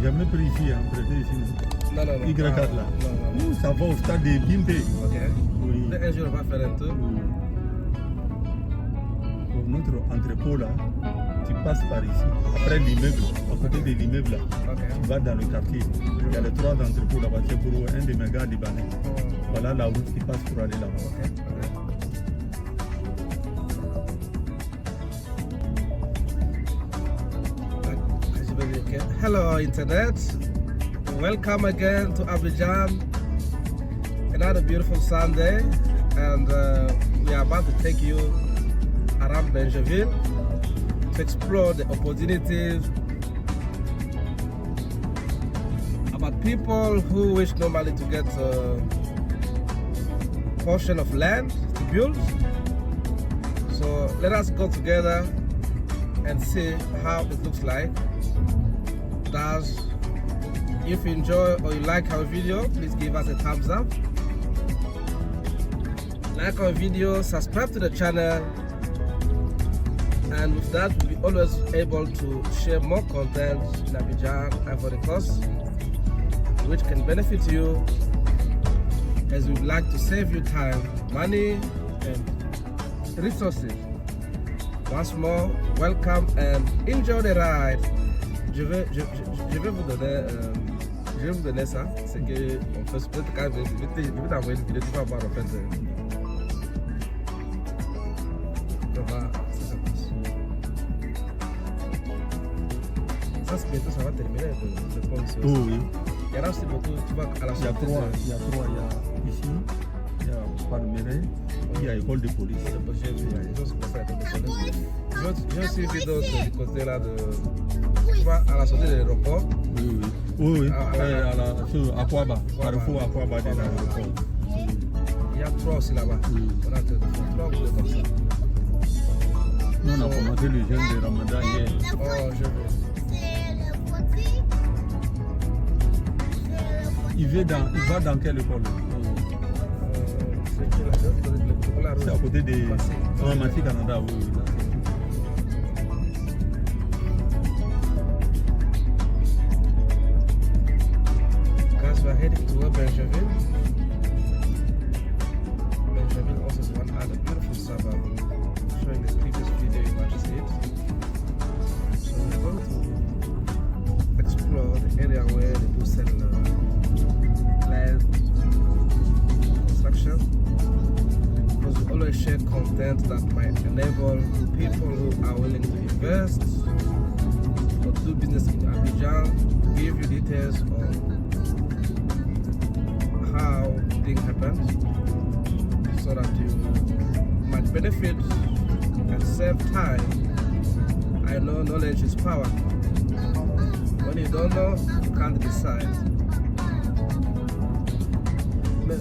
jamais pris ici, hein, prêté ici. Non. Y4 là. Non. Nous, ça va au stade de Bimpé. Ok. Oui. Un jour, on va faire un tour. Pour notre entrepôt là, tu passes par ici. Après l'immeuble, à côté de l'immeuble là, Ok. tu vas dans le quartier. Il y a les 3 entrepôts là-bas. C'est pour un de mes gars libanais. Voilà la route qui passe pour aller là-bas. Ok. Hello Internet, welcome again to Abidjan. Another beautiful Sunday, and we are about to take you around Benjerville to explore the opportunities about people who wish normally to get a portion of land to build. So let us go together and see how it looks like. If you enjoy or you like our video, please give us a thumbs up. Like our video, subscribe to the channel, and with that we'll be always able to share more content in Abidjan and Ivory Coast, which can benefit you, as we'd like to save you time, money and resources. Once more, welcome and enjoy the ride. Je vais vous donner ça. C'est que on fait peut-être quand je vais t'envoyer une vidéo, tu vas voir en fait. Ça c'est bientôt, ça va terminer le pont ici. Oh oui. Il y en a aussi beaucoup, tu vois à la Il y a 3, il y a ici, il y a Palmeret, il y a école de police. J'ai aussi vu d'autres du côté là de. Tu vois, à la sortie de l'aéroport. Oui. À Kouaba, Carrefour à Kouaba de l'aéroport. Il y a 3 aussi là-bas. On a 3 boulets comme ça. Nous, on a commencé le jeûne de Ramadan hier. Oh, je veux. Il va dans quelle école? C'est à côté de Massi Canada, oui. We are heading to Benjerville. Benjerville also is one other beautiful suburb. Showing the previous video, you might see it. So we're going to explore the area where they do sell land construction. Because we always share content that might enable people who are willing to invest or do business in Abidjan to give you details on how things happen, so that you might benefit and save time. I know knowledge is power. When you don't know, you can't decide. Mais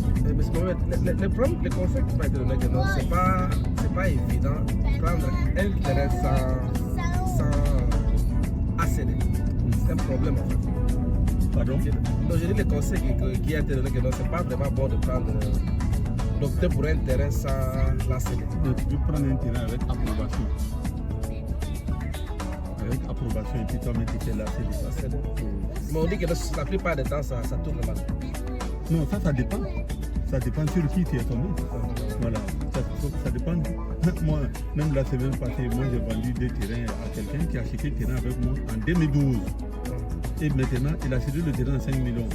le problème, le conseil que tu vas te donner, c'est pas évident prendre un terrain sans ACD. C'est un problème en fait. Pardon? Donc je dis le conseil qui a été donné que non, c'est pas vraiment bon de prendre, d'opter pour un terrain sans l'ACD. Tu peux prendre un terrain avec approbation. Avec approbation et puis toi mettre l'ACD. Mais on dit que la plupart du temps ça tourne mal. Non, ça dépend. Ça dépend sur qui tu es tombé. Voilà, ça dépend. Moi, même la semaine passée, moi j'ai vendu des terrains à quelqu'un qui a acheté le terrain avec moi en 2012. Et maintenant, il a acheté le terrain à 5 millions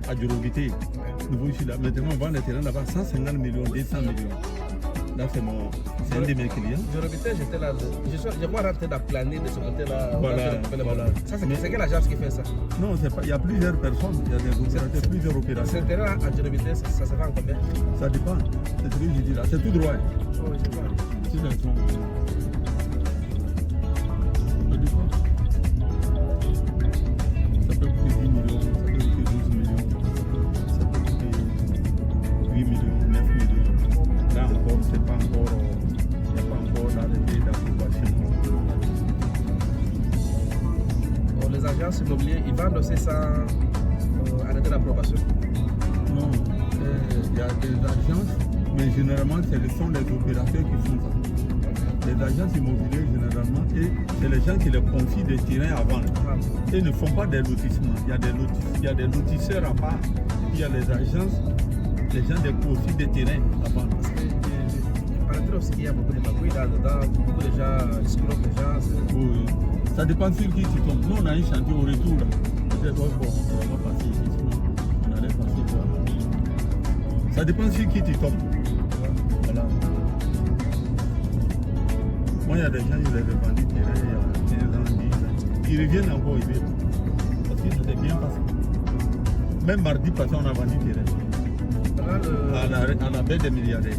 à Djorovité. Nouveau ici là. Maintenant, on vend le terrain là-bas 150 millions, 200 millions. Là, c'est un de mes clients. Djorovité, j'étais là. Je vois rentrer dans la planète de ce côté-là. Voilà. Ça, c'est quelle agence qui fait ça? Non, c'est pas. Il y a plusieurs personnes. Il y a des opérateurs, plusieurs opérateurs. Ce terrain à Djorovité, ça se vend combien? Ça dépend. C'est ce que je dis là. C'est tout droit. Oh, je vois. C'est ça. Ça peut coûter 10 millions, ça peut coûter 12 millions, ça peut coûter 8 millions, 9 millions. Là encore, c'est pas encore, il n'y a pas encore l'arrêté d'approbation. Les agences immobilières, ils vendent aussi sans arrêté d'approbation? Non, il y a des agences, mais généralement, ce sont les opérateurs qui font ça. Les agences immobilières, généralement, et c'est les gens qui les confient des terrains à vendre. Ils ne font pas des lotissements. Il y a des lotisseurs à part. Il y a les agences, les gens confient des terrains à vendre. Parce que il paraîtrait aussi qu'il y a beaucoup de magouilles là-dedans, beaucoup de gens escroquent les gens. Oui. Ça dépend sur qui tu tombes. Nous, on a un chantier au retour. Peut-être bon, on va pas passer ici, sinon on allait passer quoi. Ça dépend sur qui tu tombes. Voilà. Moi, il y a des gens qui les ont vendus il y a 15 ans, 10 ans. Ils reviennent encore, ils viennent. Parce que c'était bien passé. Même mardi passé, on a vendu terrain. À la baie des milliardaires.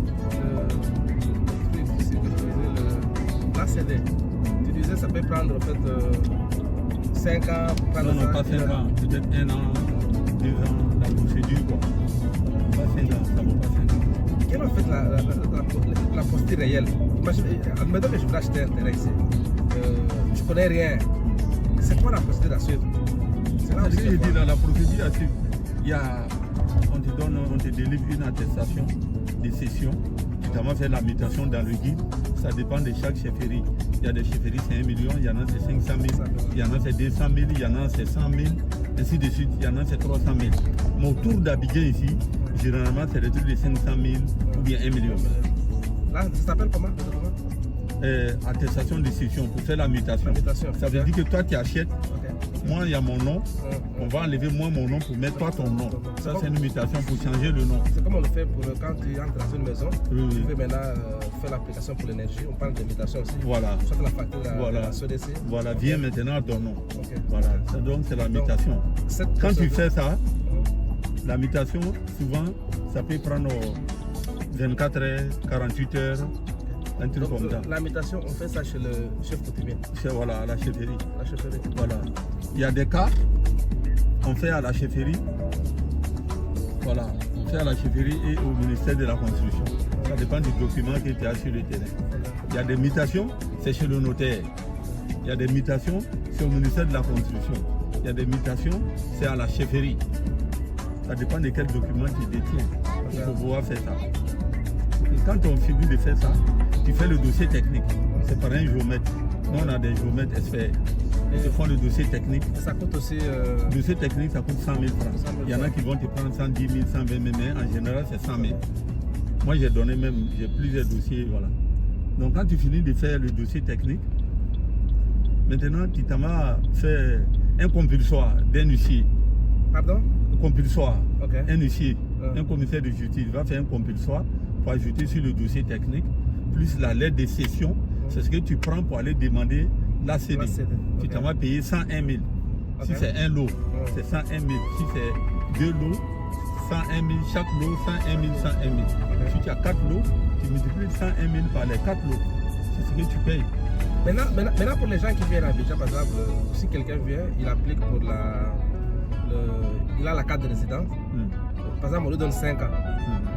L'ACD. Tu disais ça peut prendre en fait 5 ans pour prendre non, pas 5 ans. Peut-être 1 an, 2 ans, la procédure quoi. Pas 5 ans, ça vaut pas 5 ans. Quelle est en fait la procédure réelle? Admettons que je veux acheter un terrain ici. Je ne connais rien. C'est quoi la procédure à suivre? C'est là aussi, je dis dans la procédure à suivre. On te délivre une attestation de cession. Tu t'as fait la mutation dans le guide. Ça dépend de chaque chefferie. Il y a des chefferies, c'est 1 million, il y en a c'est 500 000, il y en a c'est 200 000, il y en a c'est 100 000, ainsi de suite, il y en a c'est 300 000. Mais autour d'Abidjan ici, généralement c'est des trucs de 500 000 ou bien 1 million. Là, ça s'appelle comment? Attestation de cession pour faire la mutation. Ça veut dire que toi tu achètes, moi il y a mon nom, on va enlever moi mon nom pour mettre toi ton nom. Ça c'est une mutation pour changer le nom. C'est comme on le fait pour quand tu entres dans une maison, oui. Tu veux maintenant faire l'application pour l'énergie, on parle de mutation aussi. Voilà. Soit la facture de la CDC. Voilà, viens maintenant à ton nom. Voilà, ça donc c'est la mutation. Quand tu fais ça, la mutation, souvent, ça peut prendre 24 heures, 48 heures. Un truc comme ça. La mutation, on fait ça chez le chef coutumier. Voilà, à la chefferie. La chefferie. Voilà. Il y a des cas, on fait à la chefferie. Voilà, on fait à la chefferie et au ministère de la Construction. Ça dépend du document qui était sur le terrain. Il y a des mutations, c'est chez le notaire. Il y a des mutations, c'est au ministère de la Construction. Il y a des mutations, c'est à la chefferie. Ça dépend de quel document tu détiens pour pouvoir faire ça. Et quand on finit de faire ça, tu fais le dossier technique. C'est par un géomètre. Nous, on a des géomètres experts. Ils te font le dossier technique. Et ça coûte aussi. Le dossier technique, ça coûte 100 000 francs. Il y en a qui vont te prendre 110 000, 120 000, mais en général, c'est 100 000. Moi, j'ai plusieurs dossiers. Voilà. Donc, quand tu finis de faire le dossier technique, maintenant, tu t'en vas faire un compulsoire d'un huissier. Pardon? Un compulsoire. Okay. Un huissier, un commissaire de justice va faire un compulsoire pour ajouter sur le dossier technique, plus la lettre de cession. C'est ce que tu prends pour aller demander l'ACD. Tu t'en vas payer 101 000. Si c'est un lot, c'est 101 000. Si c'est 2 lots, 101 000. Chaque lot, 101 000, 101 000. Si tu as 4 lots, tu multiplies 101 000 par les 4 lots. C'est ce que tu payes. Maintenant pour les gens qui viennent à Abidjan, par exemple, si quelqu'un vient, il applique pour il a la carte de résidence. Par exemple, on lui donne 5 ans.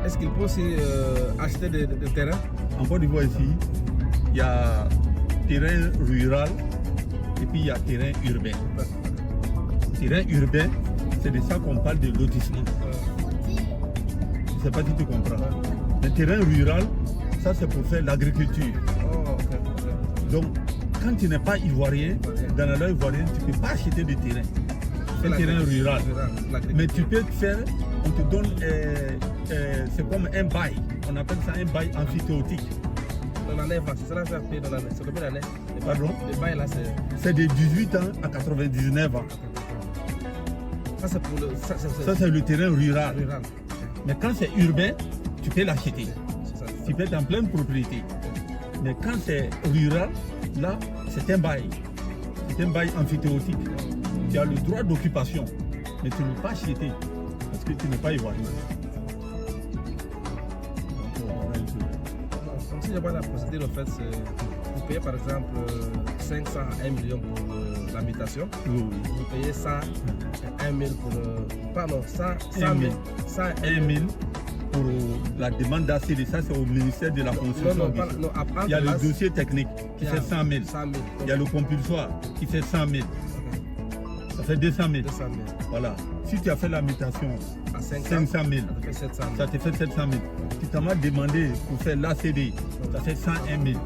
Est-ce qu'il peut aussi acheter des terrains? En Côte d'Ivoire ici, il y a terrain rural et puis il y a terrain urbain. Terrain urbain, c'est de ça qu'on parle de lotissement. Je ne sais pas si tu comprends. Le terrain rural, ça c'est pour faire l'agriculture. Donc, quand tu n'es pas ivoirien, dans la loi ivoirienne, tu ne peux pas acheter de terrain. C'est un terrain rural. Mais tu peux faire, on te donne, c'est comme un bail. On appelle ça un bail amphithéotique. C'est combien d'années? Pardon? Le bail là, c'est de 18 ans à 99 ans. Ça, c'est pour le. Ça, c'est le terrain rural. Mais quand c'est urbain, tu peux l'acheter. Tu peux être en pleine propriété. Mais quand c'est rural, là, c'est un bail. C'est un bail amphithéotique. Tu as le droit d'occupation, mais tu ne peux pas acheter parce que tu n'es pas ivoirien. Si je vois la procédure, en fait, vous payez par exemple 500 à 1 million pour l'habitation. Oui. Vous payez 100 à 1 000 pour. Pardon, 100 000 pour la demande d'ACD. Ça, c'est au ministère de la Construction. Il y a le dossier technique qui fait 100 000. Il y a le compulsoire qui fait 100 000. Ça fait 200 000. Voilà. Si tu as fait la mutation à 500 000, ça te fait 700 000. Tu t'en as demandé pour faire l'ACD, ça fait 101 000.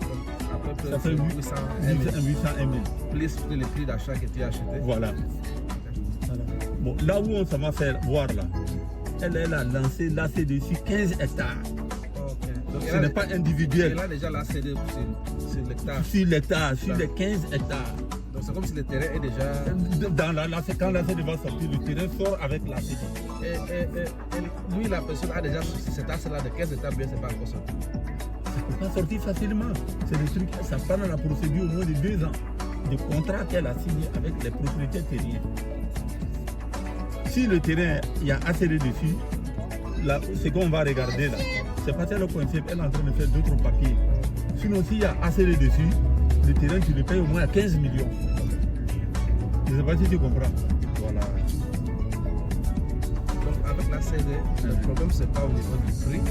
peu près Ça fait 800 800 000. plus le prix d'achat que tu as acheté. Voilà. Bon, là où on s'en va faire voir là, elle a lancé l'ACD sur 15 hectares. Ok. Donc, Ce n'est pas individuel. Elle a déjà la CD sur l'hectare. Sur l'hectare, sur les 15 hectares. Donc c'est comme si le terrain est déjà... Quand l'ACD va sortir, le terrain sort avec l'ACD. Et lui, la personne a déjà cet axe-là de 15 hectares, bien c'est pas encore sorti. Ça ne peut pas sortir facilement. C'est des trucs, ça part dans la procédure au moins de 2 ans de contrat qu'elle a signé avec les propriétaires terriens. Si le terrain, il y a ACD dessus, là, ce qu'on va regarder là, c'est pas le concept, elle est en train de faire d'autres papiers. Sinon, s'il y a ACD dessus, le terrain, tu le payes au moins à 15 millions. Je ne sais pas si tu comprends. Voilà. Donc avec la CD, le problème c'est pas au niveau du prix,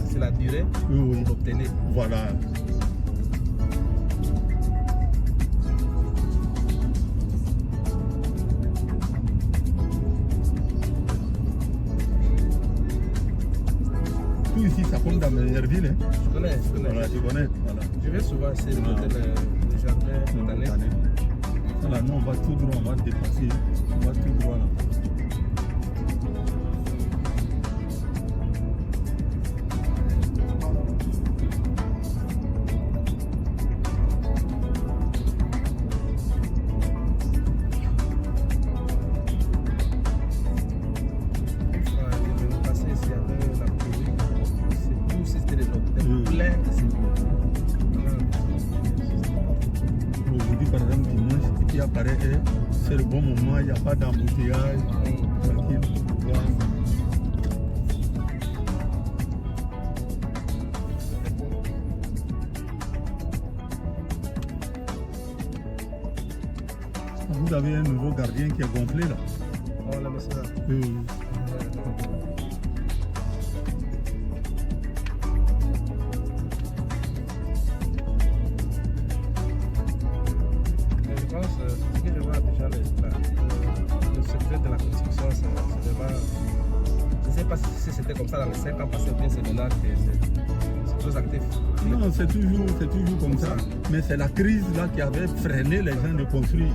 c'est la durée pour l'obtenir. Voilà. Tout ici, ça compte dans mes villes. Hein. Je connais. Voilà, je connais. Voilà. Je vais souvent essayer de monter le jardin cette année. Voilà, nous on va tout droit, on va dépasser. On va tout droit là. Aujourd'hui, par exemple, dimanche, qui apparaît, c'est le bon moment, il n'y a pas d'embouteillage, tranquille. Voilà. Vous avez un nouveau gardien qui est gonflé là. Oh, là, c'est ça. Le secret de la construction, c'est vraiment... Je ne sais pas si c'était comme ça dans les 5 ans passés ou bien c'est maintenant que c'est très actif. Non, c'est toujours comme ça. Mais c'est la crise là qui avait freiné les gens de construire.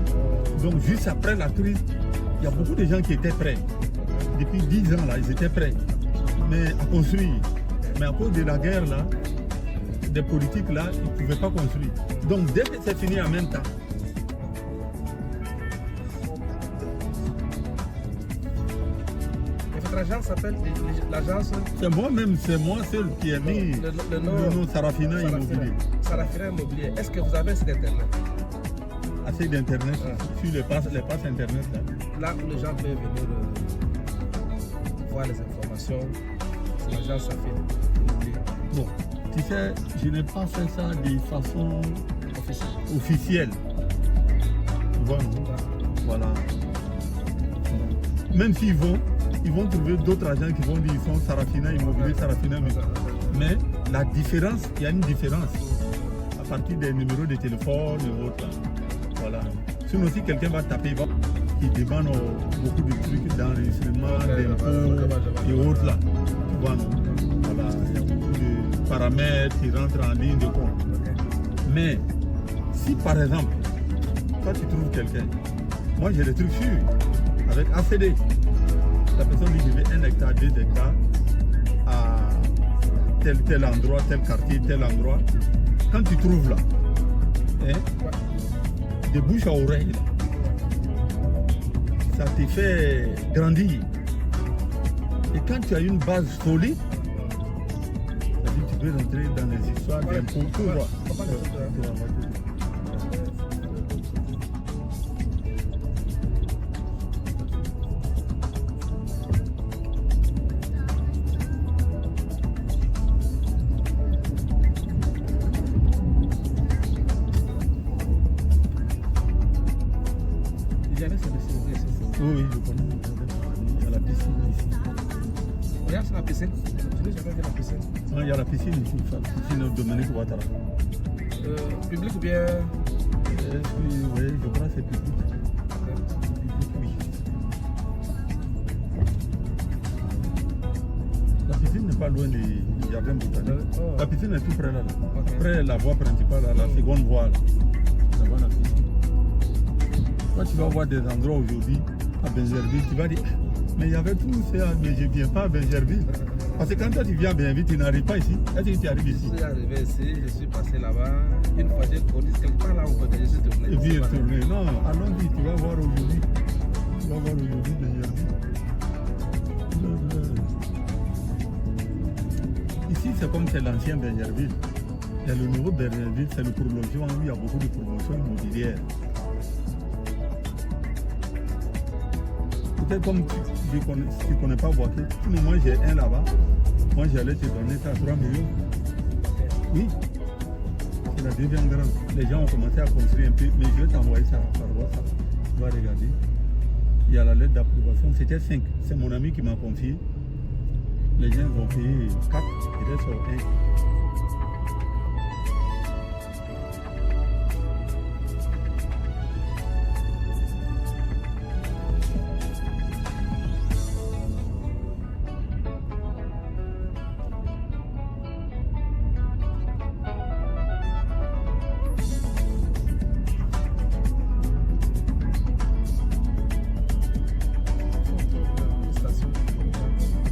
Donc juste après la crise, il y a beaucoup de gens qui étaient prêts. Depuis 10 ans là, ils étaient prêts. Mais à construire. Mais à cause de la guerre là, des politiques là, ils ne pouvaient pas construire. Donc dès que c'est fini en même temps, l'agence s'appelle l'agence. C'est moi-même, c'est moi seul qui ai mis le nom Sarafina Immobilier. Sarafina Immobilier. Est-ce que vous avez cet internet? Assez d'internet, sur les passes internet là. Là où les gens peuvent venir voir les informations, c'est l'agence Sarafina Immobilier. Bon, tu sais, je n'ai pas fait ça de façon officielle. Voilà. Même s'ils vont trouver d'autres agents qui vont dire ils sont Sarafina Immobilier, Sarafina Immobilier. Mais la différence, il y a une différence à partir des numéros de téléphone et autres. Voilà. Sinon, si quelqu'un va taper, il demande beaucoup de trucs d'enregistrement, d'impôts et autres là. Voilà. Il y a beaucoup de paramètres qui rentrent en ligne de compte. Mais si par exemple, toi tu trouves quelqu'un, moi j'ai des trucs sûrs avec ACD. La personne dit je veux 1 hectare, 2 hectares à tel endroit, tel quartier, tel endroit. Quand tu trouves là, de bouche à oreille, là, ça te fait grandir. Et quand tu as une base solide, tu peux rentrer dans les histoires d'impôts, tout droit. Oui, je connais. Il y a la piscine ici. Regarde, c'est la piscine. J'avais vu la piscine. Il y a la piscine ici, la piscine Dominique Ouattara. Public ou bien? Oui, je crois que c'est public. Oui. La piscine n'est pas loin de jardin botanique. Oh. La piscine est tout près là. Ok. Après la voie principale, la seconde voie là. Là-bas la piscine. Quand tu vas voir des endroits aujourd'hui à Benjerville, tu vas dire, mais il y avait tout ça, mais je ne viens pas à Benjerville. Parce que quand toi tu viens à Benjerville, tu n'arrives pas ici. Est-ce que tu arrives Je ici? suis arrivé ici, je suis passé là-bas. Une fois j'ai connu quelque part là où je suis tourné. Et puis retourner. Non, allons-y, tu vas voir aujourd'hui. Tu vas voir aujourd'hui Benjerville. Ici, c'est comme c'est l'ancien Benjerville. Il y a le nouveau Benjerville, c'est le prolongement où il y a beaucoup de promotions immobilières. Peut-être comme tu ne connais pas Boaké, sinon moi j'ai un là-bas. Moi j'allais te donner ça à 3 millions. Oui, c'est la deuxième grande. Les gens ont commencé à construire un peu, mais je vais t'envoyer ça par WhatsApp. Tu vas regarder. Il y a la lettre d'approbation, c'était 5. C'est mon ami qui m'a confié. Les gens vont payer 4, il reste 1.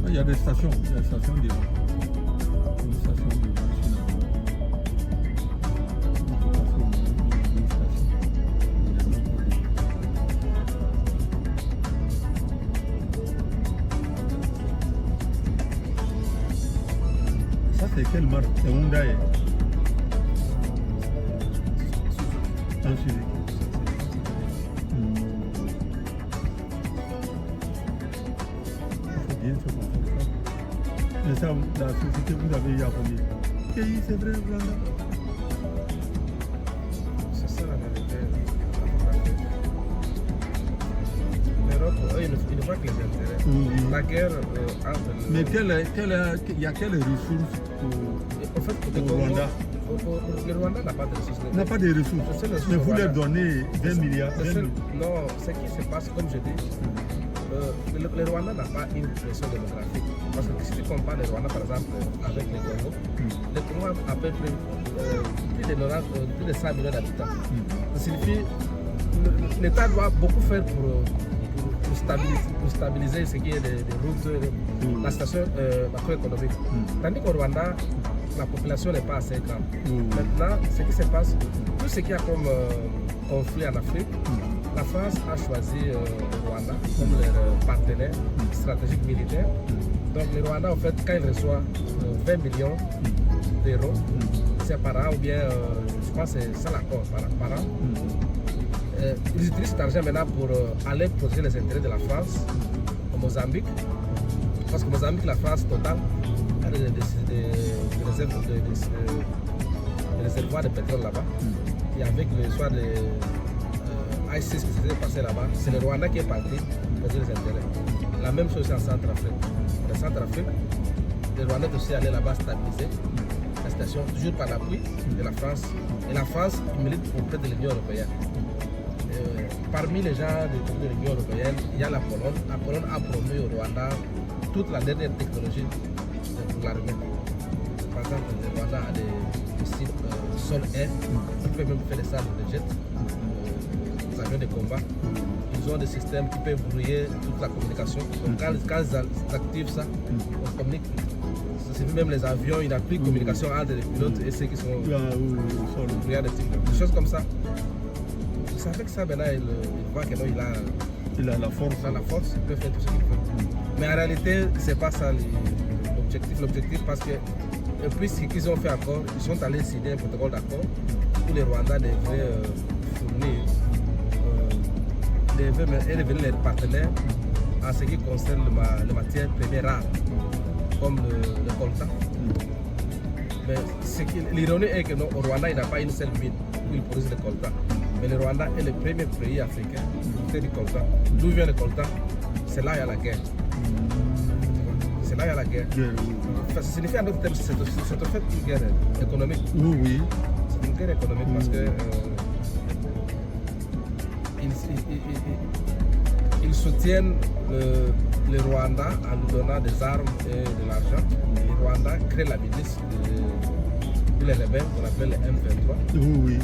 Il y a des stations devant. Une station devant, une station. Ça c'est quelle marque? C'est Hyundai. Un Suzuki. Bien sûr, mais ça, la société, vous avez eu à combien? Pays, c'est vrai, Rwanda? C'est ça la vérité. L'Europe, eux, ils ne voient que les intérêts. Oui. La guerre entre Mais il y a quelles ressources en fait, pour pour le Rwanda? Le Rwanda n'a pas de ressources. On n'a pas de ressources. Le seul ressource Mais vous au leur Rwanda, donnez 20 milliards. le 20 seul- milliards. non, ce qui se passe, comme je dis, le Rwanda n'a pas une pression démographique. Parce que si tu compares le Rwanda, par exemple, avec le Congo, le Congo a à peu près plus de 100 millions d'habitants. Ça signifie que l'État doit beaucoup faire pour stabiliser ce qui est des routes, la situation macroéconomique. Tandis qu'au Rwanda, la population n'est pas assez grande. Maintenant, ce qui se passe, tout ce qu'il y a comme conflit en Afrique, la France a choisi le Rwanda comme leur partenaire stratégique militaire. Donc le Rwanda, en fait, quand il reçoit 20 millions d'euros, c'est par an, ou bien, je pense que c'est ça l'accord, par an. Ils utilisent cet argent maintenant pour aller protéger les intérêts de la France au Mozambique. Parce que Mozambique, la France Total a des réservoirs de pétrole là-bas. Et avec le soir de ISIS qui s'était passé là-bas, c'est le Rwanda qui est parti protéger les intérêts. La même chose en Centrafrique. En Centrafrique, le Rwanda est aussi allé là-bas stabiliser la situation, toujours par l'appui de la France. Et la France milite auprès de l'Union européenne. Parmi les gens de l'Union européenne, il y a la Pologne. La Pologne a promu au Rwanda toute la dernière technologie pour l'armée. Par exemple, le Rwanda a des missiles sol-air qui peuvent même faire des salles de jet, des avions de combat. Ils ont des systèmes qui peuvent brouiller toute la communication. Donc quand ils activent ça, on communique. C'est même les avions, il n'y a plus de communication entre les pilotes et ceux qui sont brouillards de type. Des choses comme ça. C'est avec ça maintenant il voit que non, il a la force. Il peut faire tout ce qu'il veut. Mais en réalité, c'est pas ça l'objectif. L'objectif, parce que puis ce qu'ils ont fait encore, ils sont allés signer un protocole d'accord où les Rwandais devraient fournir, devraient devenir les partenaires en ce qui concerne les matières premières rares, comme le coltan. Mais l'ironie est que au Rwanda, il n'y a pas une seule mine où ils produisent le coltan. Mais le Rwanda est le premier pays africain qui fait du coltan. D'où vient le coltan? C'est là où il y a la guerre. C'est là où il y a la guerre. Ça signifie en d'autres termes, c'est en fait une guerre économique. Oui. C'est une guerre économique parce que ils soutiennent le Rwanda, en nous donnant des armes et de l'argent, le Rwanda crée la milice de les rebelles qu'on appelle les M23. Oui, oui.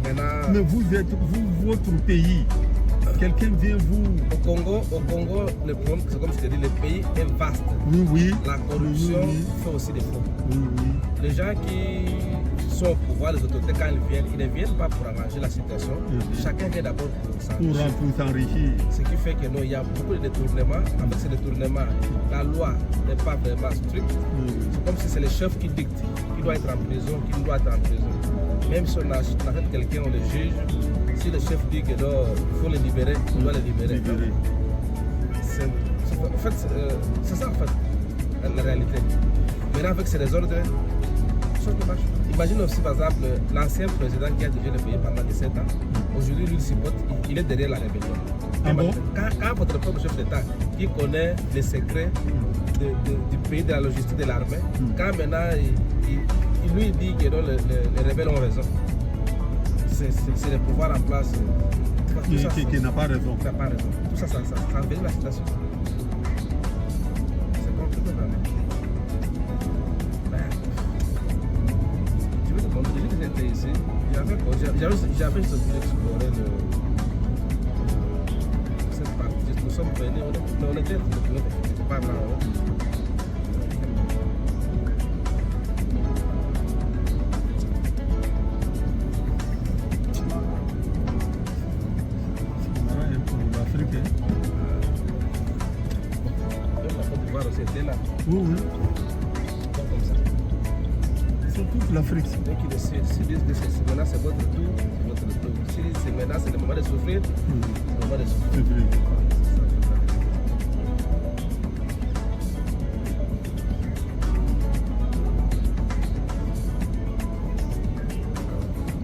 Maintenant, Mais vous êtes, votre pays, quelqu'un vient vous... Au Congo, le problème, c'est comme je te dis, le pays est vaste. Oui, oui. La corruption Oui, oui. fait aussi des faux. Oui, oui. Les gens qui sont au pouvoir, les autorités, quand ils ne viennent pas pour arranger la situation. Chacun vient d'abord pour s'enrichir. Pour s'enrichir. Ce qui fait que non, il y a beaucoup de détournements. Avec ces détournements, la loi n'est pas vraiment stricte. C'est comme si c'est le chef qui dicte, qui doit être en prison, qui doit être en prison. Même si on arrête quelqu'un, on le juge. Si le chef dit que non, il faut le libérer, on doit le libérer. En fait, c'est ça en fait, la réalité. Maintenant, avec ces désordres, ça ne marche pas. Imagine aussi par exemple l'ancien président qui a dirigé le pays pendant 17 ans. Aujourd'hui, lui, il est derrière la rébellion. Ah bon? Quand votre propre chef d'État qui connaît les secrets du pays, de la logistique de l'armée, quand maintenant il lui dit que non, les rebelles ont raison, c'est le pouvoir en place qui n'a pas raison. N'a pas raison. Tout ça, ça envahit la situation. C'est compliqué vraiment. Je vais te montrer, dès que j'étais ici, j'avais juste voulu explorer cette partie. Nous sommes venus, on était par là. C'était là. Oui, oui. Pas comme ça. C'est toute l'Afrique. Donc ils disent que maintenant c'est votre tour, c'est votre tour. Si c'est maintenant c'est le moment de souffrir, c'est le moment de souffrir.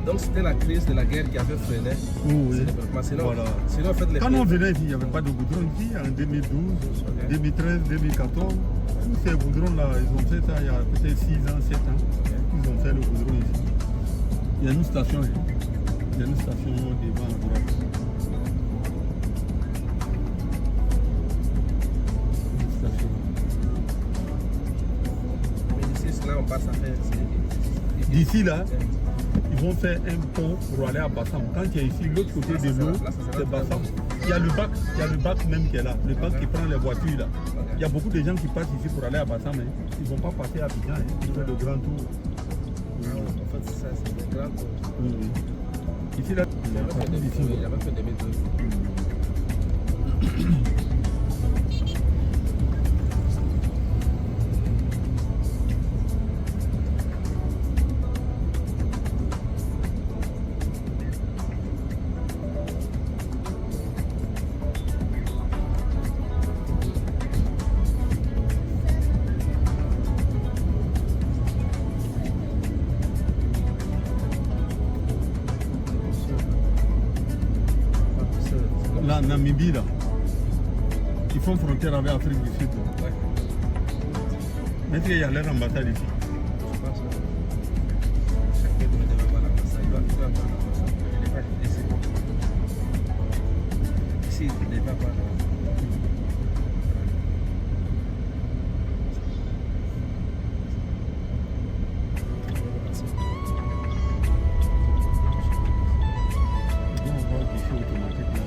Donc c'était la crise de la guerre qui avait freiné ce développement. Sinon, voilà. Sinon, en fait, quand on venait ici, il n'y avait pas de goudron ici en 2012, 2013, 2014. Tous ces goudrons-là, ils ont fait ça il y a peut-être 6 ans, 7 ans. Ils ont fait le goudron ici. Il y a une station, il y a une station devant à droite. Une station. Mais d'ici là, on passe à faire. D'ici là, ils vont faire un pont pour aller à Bassam. Quand tu es ici, l'autre côté de l'eau, c'est Bassam. Il y a le bac même qui est là, le bac qui prend les voitures là. Il y a beaucoup de gens qui passent ici pour aller à Bassam. Ils ne vont pas passer à Abidjan, ils font le grand tour. En fait, c'est le grand tour. Oui. Ici là, il y a pas de ici. Il y a pas fait des méthodes. La Namibie là, ils font frontière avec l'Afrique du Sud. Ouais. Mais il y a leur ambassade ici. Je pense que chaque pays devait avoir l'ambassade. Il doit avoir l'ambassade. Il n'est pas ici. Ici, il ne devait pas avoir l'ambassade. On va voir ici automatique là.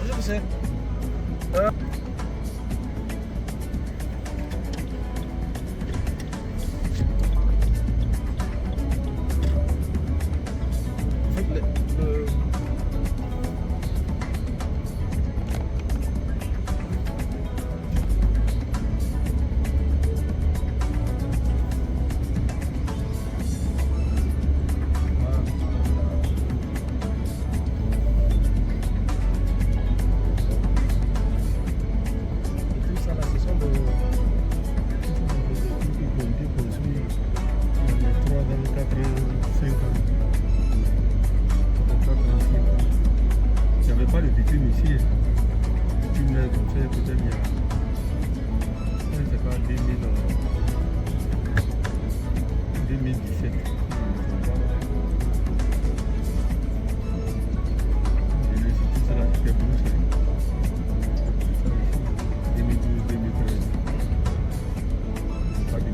Je sais. En fait, 2017. Tout cela était bon, ça. 2012, 2013. Pas 2020.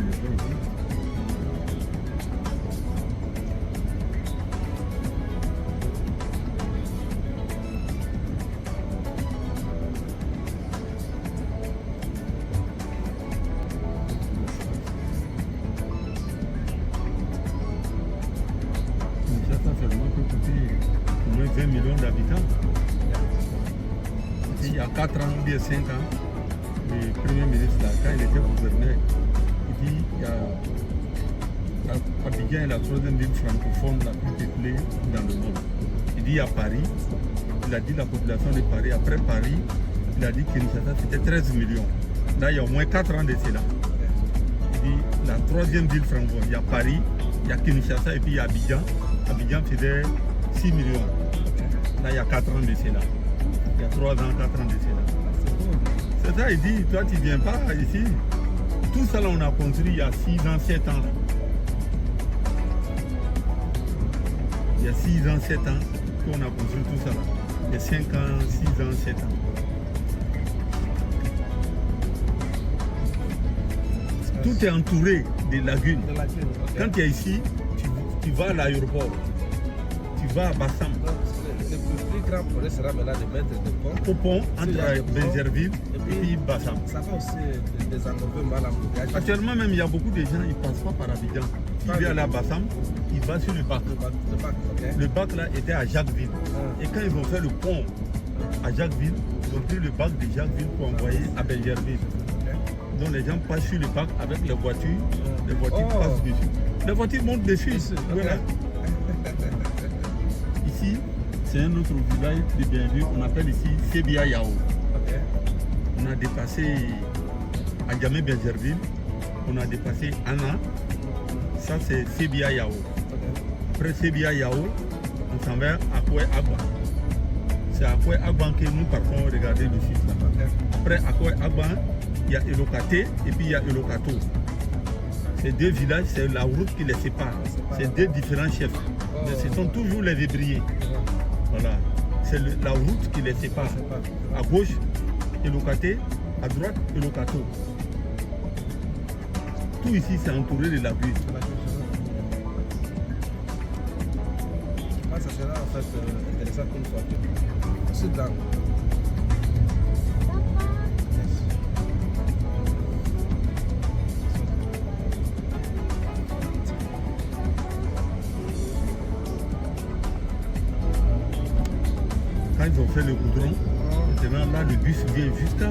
Seulement peut coûter au moins 20 millions d'habitants. Il y a 4 ans ou bien 5 ans, le Premier ministre, là, quand il était gouverneur, il dit Abidjan est la troisième ville francophone la plus peuplée dans le monde. Il dit à Paris, il a dit la population de Paris. Après Paris, il a dit que Kinshasa c'était 13 millions. Là, il y a au moins 4 ans de cela. Il dit la troisième ville francophone, il y a Paris, il y a Kinshasa et puis il y a Abidjan. Abidjan faisait 6 millions. Là, il y a 4 ans de cela. Il y a 3 ans, 4 ans de cela. C'est ça, il dit, toi, tu ne viens pas ici. Tout ça, là, on a construit il y a 6 ans, 7 ans. Il y a 6 ans, 7 ans qu'on a construit tout ça, là. Il y a 5 ans, 6 ans, 7 ans. Tout est entouré de lagunes. Quand tu es ici, tu vas à l'aéroport, tu vas à Bassam. Le plus grand projet sera maintenant de mettre des ponts. Au pont entre Benjerville et puis Bassam. Ça va aussi désenvelopper mal l'embouteillage. Actuellement même, il y a beaucoup de gens, ils ne passent pas par Abidjan. S'il vient à Bassam, il va sur le bac. Le bac là était à Jacquesville. Et quand ils ont fait le pont à Jacquesville, ils ont pris le bac de Jacquesville pour envoyer à Benjerville. Donc les gens passent sur le bac avec les voitures passent dessus. Les voitures montent dessus. Voilà. Ici, c'est un autre village de Benjerville, on appelle ici Sebia Yao. On a dépassé Adjamé Benjerville, on a dépassé Anna, ça c'est Sebia Yao. Après Sebia Yao, on s'en va à Koué Agba. C'est à Koué Agba que nous partons regarder le site là. Après à Koué Agba, il y a Elokaté et puis il y a Elokato. Ces deux villages, c'est la route qui les sépare. C'est deux différents chefs. Mais ce sont toujours les vébriers. Voilà. C'est la route qui les sépare. À gauche, Elokaté, à droite, Elokato. Tout ici, c'est entouré de lagunes. Ça sera en fait intéressant pour nous. Sit down. Quand ils ont fait le goudron, maintenant là le bus vient jusqu'à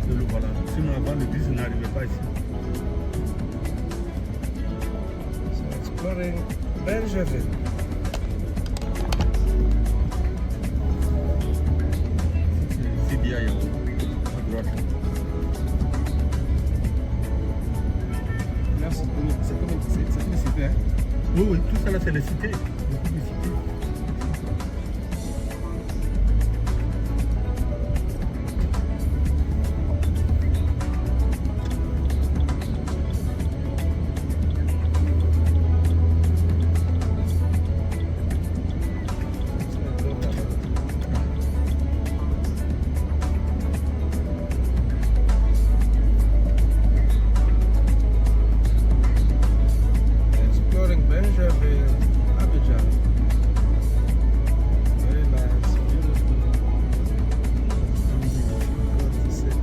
le voilà. Sinon avant le bus n'arrivait pas ici. So exploring Benjerville. C'est bien à droite. Là, c'est comme une cité, hein? Oui, oui, tout ça là c'est les cités. Beaucoup de cités. Exploring Benjerville, Abidjan. Very nice, beautiful. Good to see.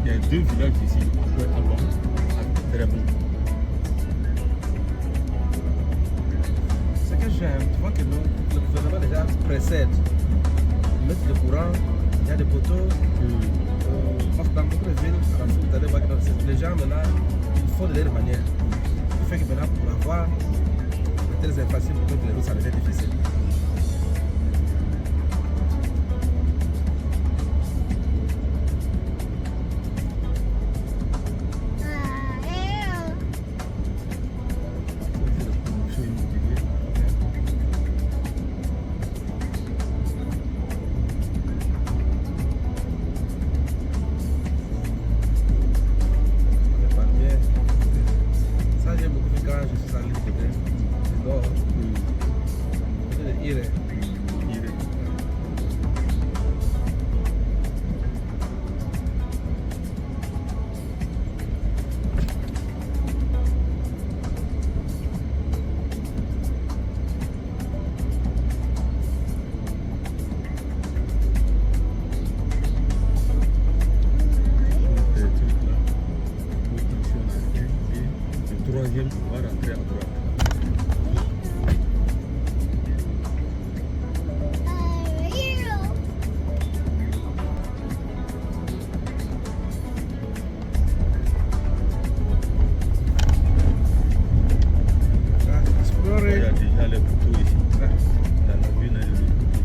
Il y a deux villages ici, après Abba, à Drabou. Ce que j'aime, tu vois que le gouvernement déjà précède. Ils mettent le courant, il y a des poteaux. Parce que dans beaucoup de villes, à la fin, vous allez voir que les gens maintenant, ils font de leur manière. Ce qui fait que maintenant, pour avoir de telles infrastructures, pour que les routes, ça devient difficile. troisième, on va rentrer à droite. Il y a déjà les poteaux ici. Dans la ville, il y a les poteaux.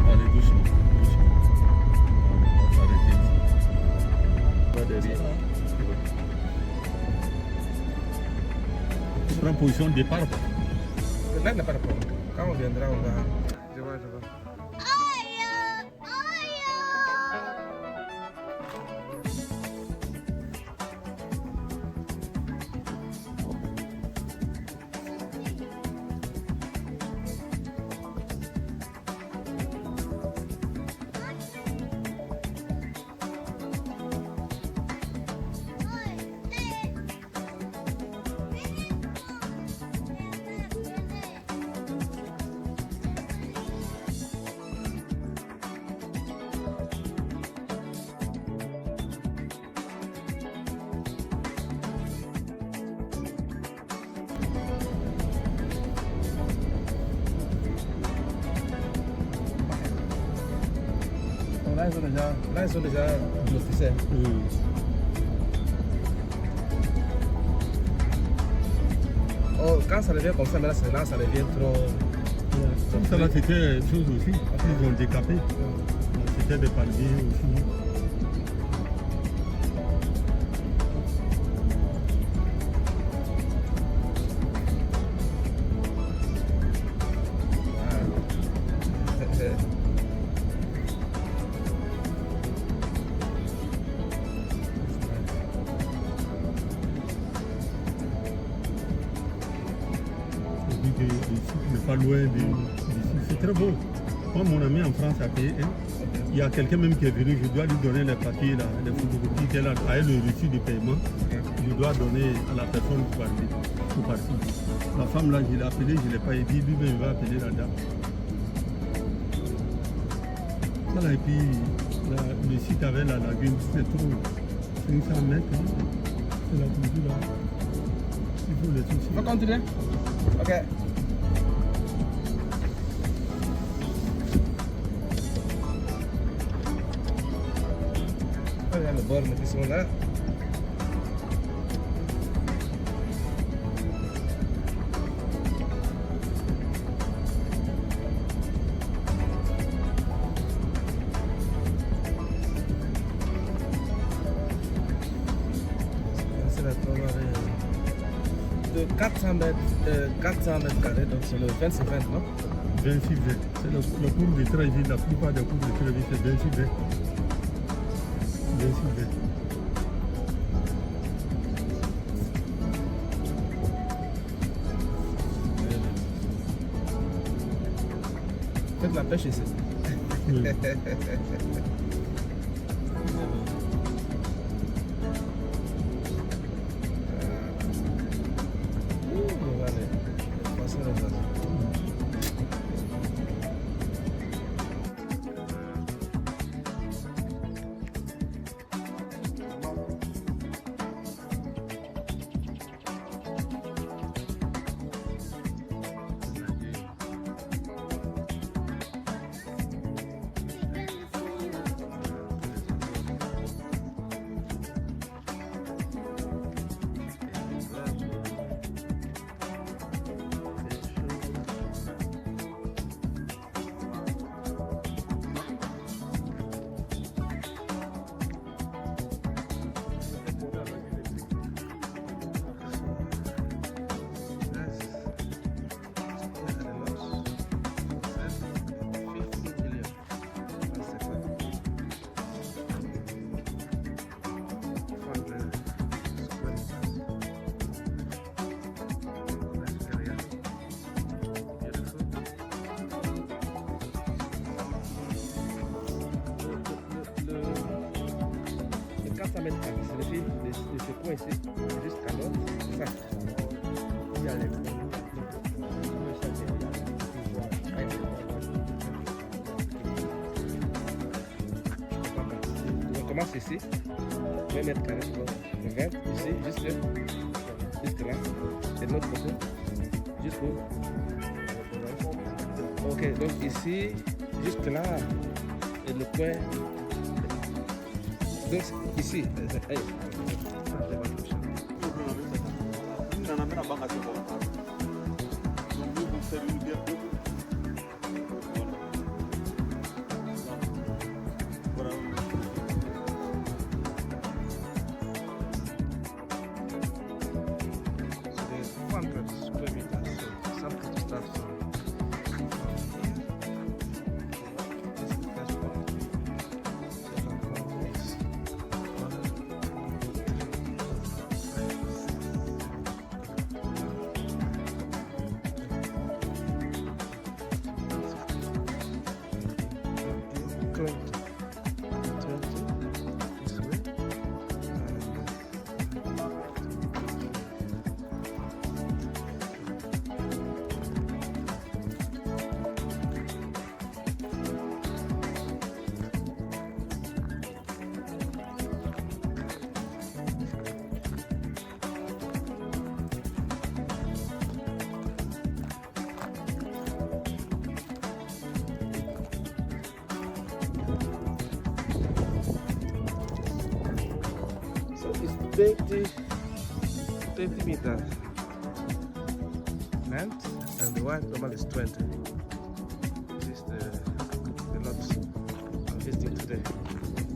Allez, doucement, doucement. On va s'arrêter ici. Pas derrière. Tu prends position de départ. Là, il n'y a pas de problème. Quand on viendra, on va. Je vois, je vois. Là, ils sont déjà l'officiel. Oh, quand ça devient comme ça, mais là, ça devient trop. Comme ça, là, c'était chose aussi. Ils ont décapé. C'était des palmiers aussi. Pas loin d'ici. C'est très beau. Moi, mon ami en France a payé. Il y a quelqu'un même qui est venu, je dois lui donner les papiers, là, les photocopies qu'elle a, avec le reçu de paiement. Je dois donner à la personne pour partir. La femme là, je l'ai appelée, je ne l'ai pas dit, lui-même il va appeler la dame. Voilà, et puis là, le site avec la lagune, c'est trop 500 mètres. C'est la culture là. Il faut les soucis. On va continuer? Ok. Le bord qui sont là. C'est la de 400 mètres carrés, donc c'est le 26-20, non? 26-20. C'est le cours de trajet, la plupart des cours de trajet, c'est 26-20. 26-20. Faites la pêche ici. Oui. mettre à vérifier ce coin ici, jusqu'à l'autre, c'est ça. Il y a les on commence ici, 20 mètres carrés, 20 ici, jusque là, et de l'autre côté, jusqu'où. Ok, donc ici, jusque là, et le coin. Donc ici, it's 30 meters length, and the wide normal is 20. This is the lots I'm visiting today.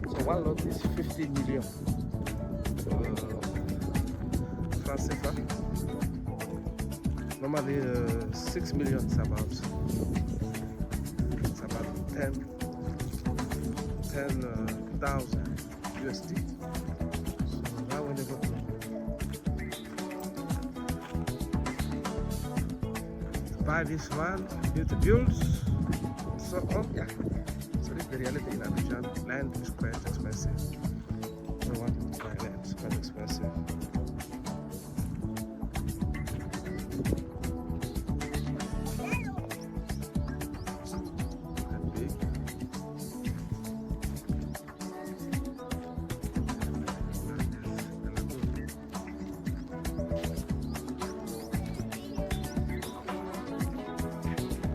So one lot is 50 million francs CFA. Normally 6 million is about 10,000 USD. So that one they go to buy this one, need to build. So yeah. So this is the reality in Abidjan. Land is quite expensive. No one to buy land, it's quite expensive.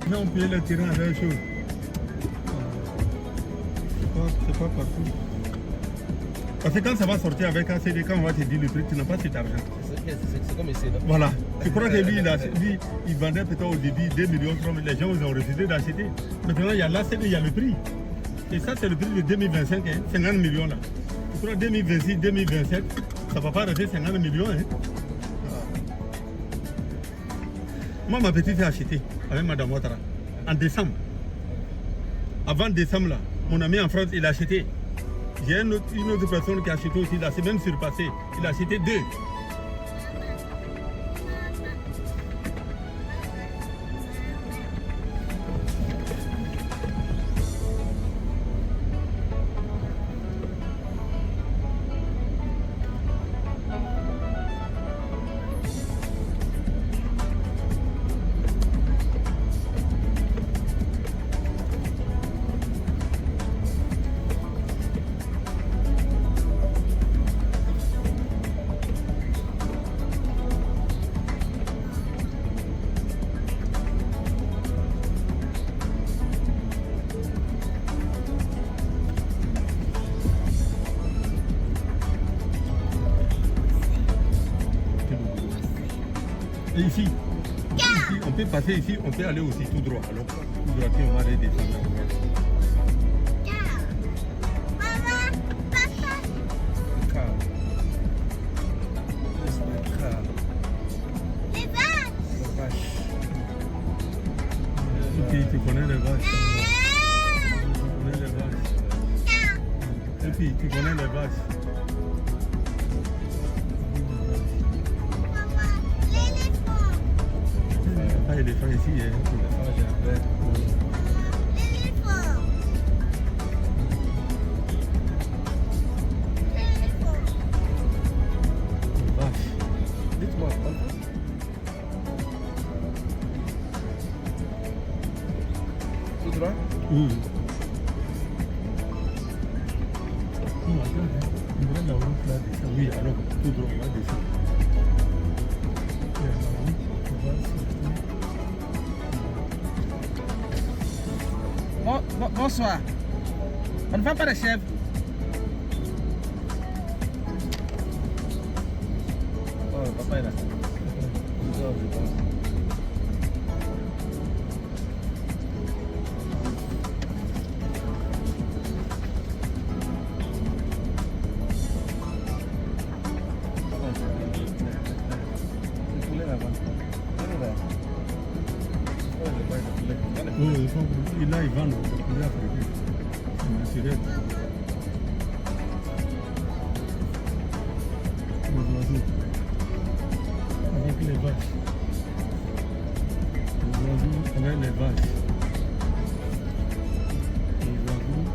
Là, on paye le terrain à la chose. C'est pas partout. Parce que quand ça va sortir avec ACD, quand on va te dire le prix, tu n'as pas cet argent. C'est comme ici, non? Voilà. Tu crois que lui, il vendait peut-être au début 2 millions, 3 millions. Les gens ils ont refusé d'acheter. Maintenant, il y a l'ACD, il y a le prix. Et ça, c'est le prix de 2025, hein, 50 millions là. Tu crois 2026, 2027, ça ne va pas rester 50 millions. Hein. Moi, ma petite est achetée avec Madame Ouattara en décembre. Avant décembre, là, mon ami en France, il a acheté. J'ai une autre personne qui a acheté aussi, là, c'est même surpassé. Il a acheté 2. Et ici, on peut passer ici, on peut aller aussi tout droit. Alors, tout droit, on va aller descendre. Tu connais les vaches. Tu connais les vaches. Et puis, tu connais les vaches. Ah, l'éléphant ici, hein. L'éléphant, j'ai un droit? Oui. Non, attends, on dirait la route là descend. Oui, alors tout droit, on va descendre. Il y a la route, on va sortir. Bonsoir. On ne va pas de chèvre. Oh, papa est là. Oui, là, ils vendent le poulet africain. C'est naturel. Les oiseaux. Avec les vaches. Les oiseaux avec les vaches. Les oiseaux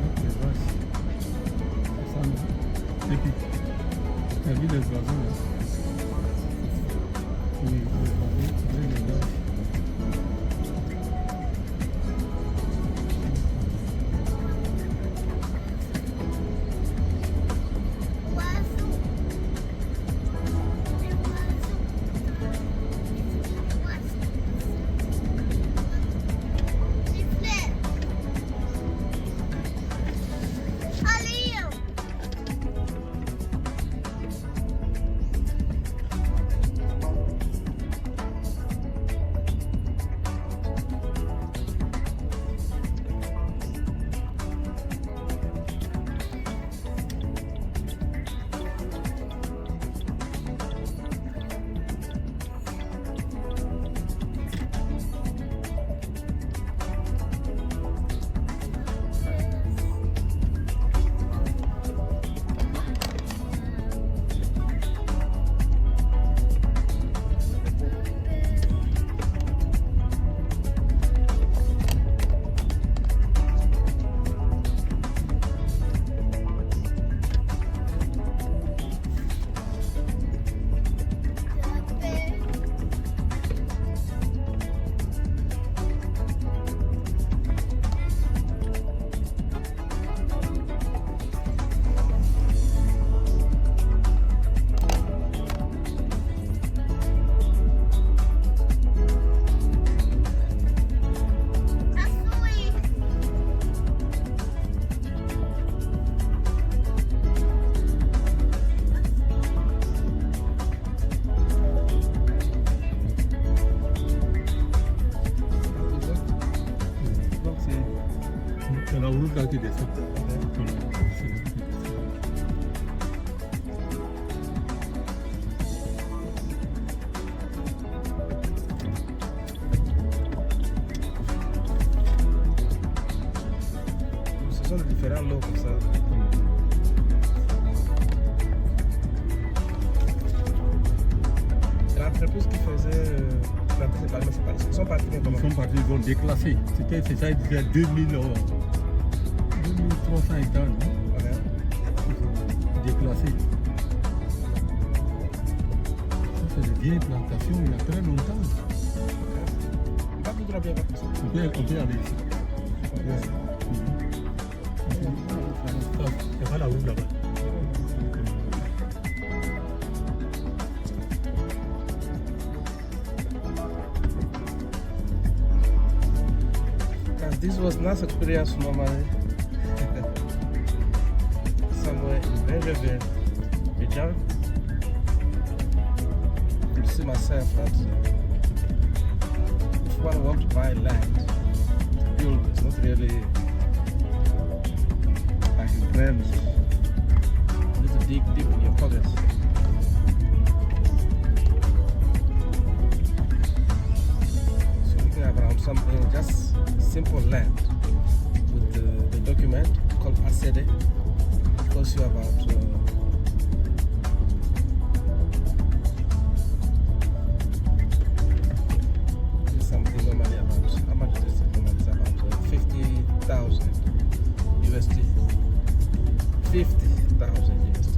avec les vaches. Ça, non. Et puis, tu as vu les oiseaux là? Oui, les oiseaux avec les vaches. C'est la route là qui descend. Voilà, c'est là qui descend. Ce sont de différents lots comme ça. C'est l'entreprise qui faisait l'entrée, mais c'est pas, ils sont partis Ils comment? sont partis, ils ont déclassé. C'est ça, ils disaient 2300 hectares, non? Ouais. Ils ont déclassé. Ça, c'est des vieilles plantations il y a très longtemps. On va tout droit bien vers ça. On peut aller ici. Il n'y a pas la route là-bas. Because this was nice experience normally. Somewhere in Benjamin, Abidjan. I could see myself that if one wants to buy land to build, it's not really like in dreams. You need to dig deep in your pockets. So looking around something just simple land with the document called ACD. It tells you about something normally about how much is it normally? It's about 50,000 USD. 50,000 USD.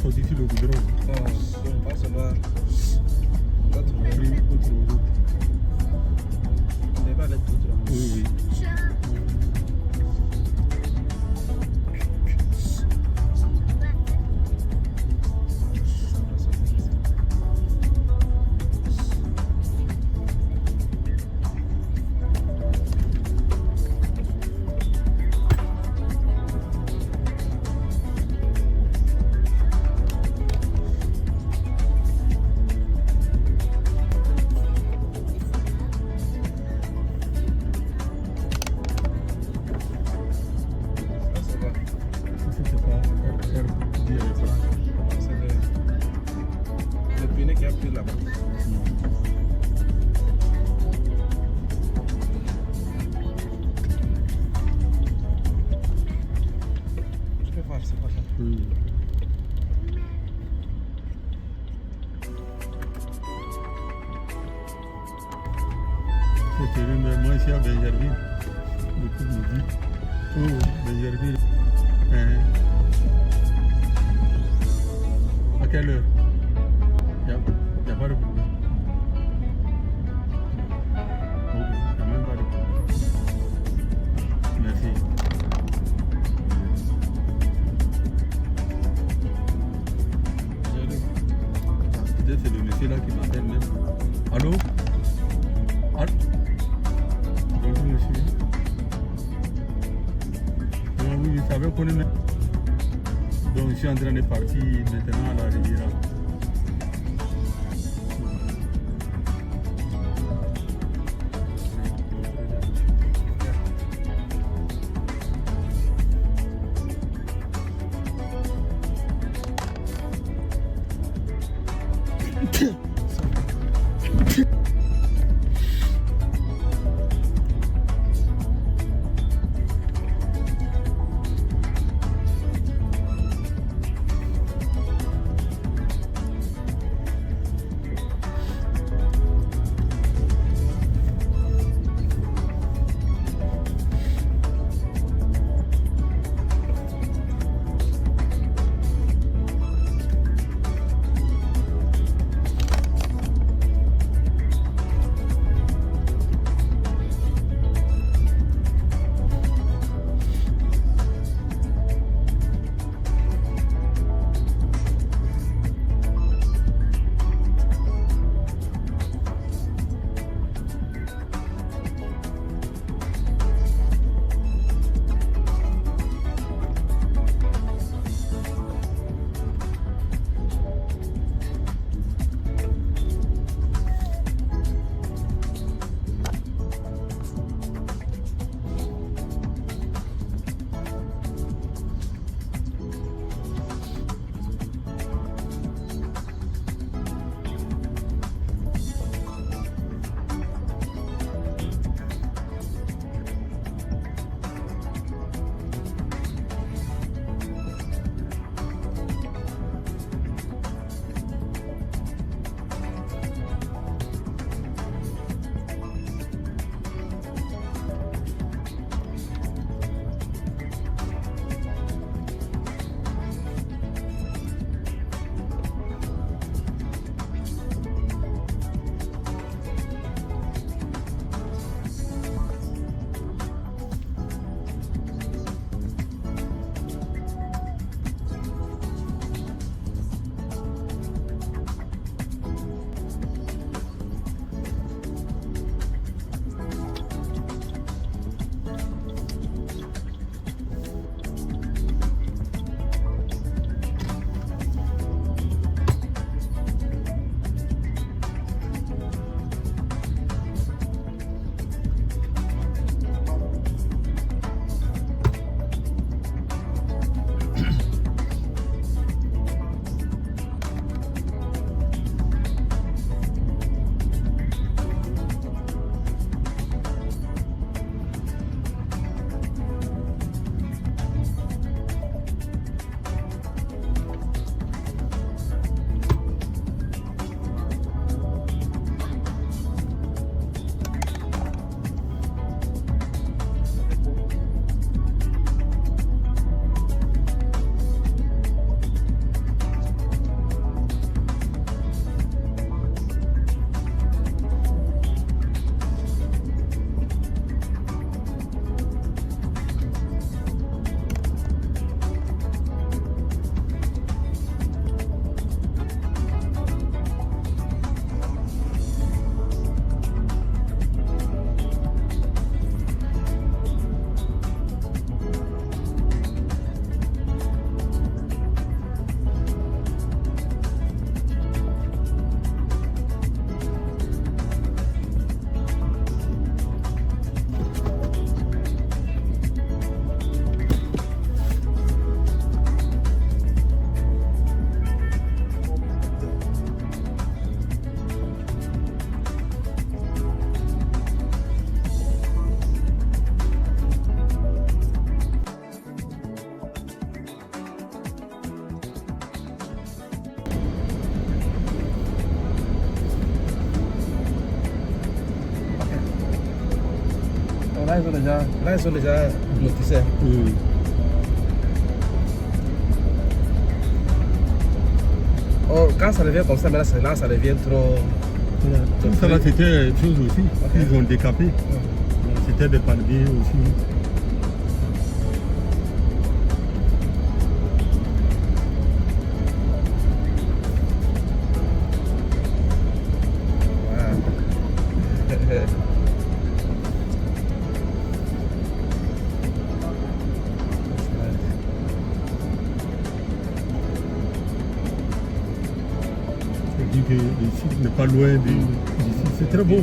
sorti sur le goudron. Je pense qu'on va trouver. Pris autre route. On n'est pas les goudrons. Oui, oui. C'était moi ici à Benjerville. Le couple me dit, oh, Benjerville, à quelle heure? Il n'y a pas de problème. Ok, il n'y a même pas de problème. Merci. Peut-être c'est le monsieur là qui m'appelle même. Allô? Allô? Bonjour monsieur. Oui, je savais qu'on est... Donc je suis en train de partir maintenant à la Riviera. Là, ils ont déjà notissé. Oui. Oh, quand ça devient comme ça, maintenant, là, ça devient trop. Voilà. Tout ça là, c'était une chose aussi. Ok. Ils ont décapé. C'était des palmiers aussi. Dit que le site n'est pas loin d'ici. C'est très beau.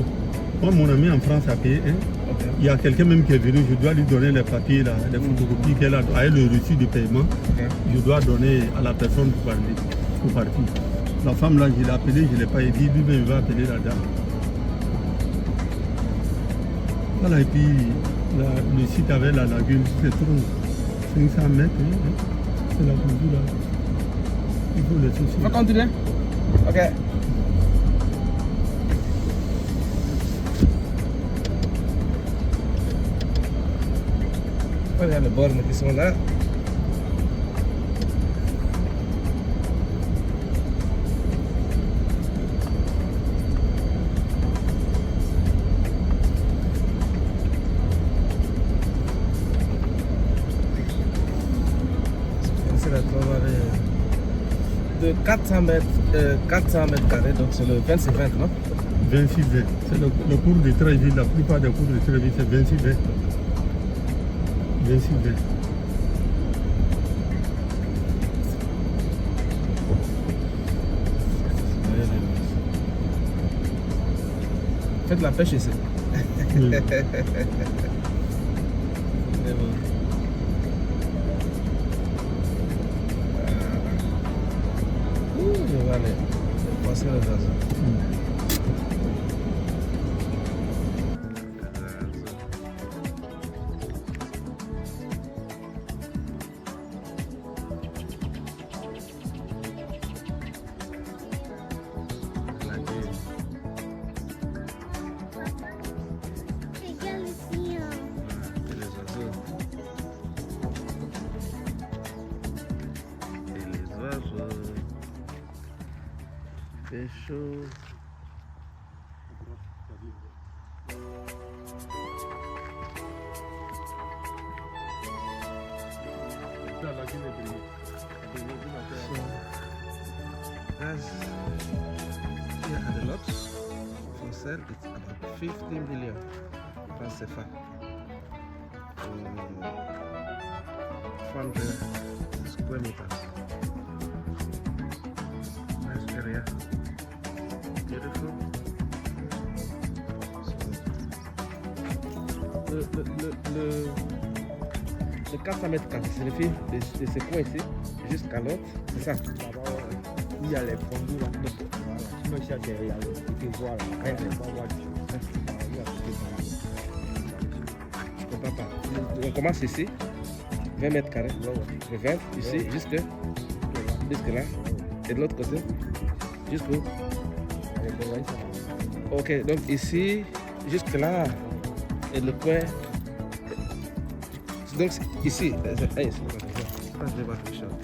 Moi, mon ami en France a payé. Hein. Ok. Il y a quelqu'un même qui est venu, je dois lui donner les papiers, là, les photocopies qu'elle a, avec le reçu de paiement. Ok. Je dois donner à la personne pour parler, pour partir. La femme là, je l'ai appelée, je ne l'ai pas dit, lui-même il va appeler la dame. Voilà, et puis le site avec la lagune, c'est trop 500 mètres. Hein. C'est la couture là. Il faut le souci. On va continuer? Ok. Il y a les bornes qui sont là. C'est la de 400 mètres carrés, donc c'est le 26-20, non? 26-20. C'est le cours de Trévis, la plupart des cours de Trévis, c'est 26-20. 26-20. Faites la pêche ici. Oui. Je vais aller passer le gazon. Regarde ici. Et les oiseaux. C'est chaud. That's here at the locks for sale. It's about 50 million francs CFA. 400 square meters. Nice area. Beautiful. Le 400 mètres carrés, c'est le fil de ce coin ici jusqu'à l'autre, c'est ça. Là-bas, il y a les fondus là. Voilà. Sinon, il y a des voies là. Quand il y a les voies, il y a Je comprends pas. On commence ici, 20 mètres carrés. De 20 ici jusque là. Et de l'autre côté, jusqu'où? Ok, donc ici, jusque là. Et le coin. Donc ici, je vais voir quelque chose.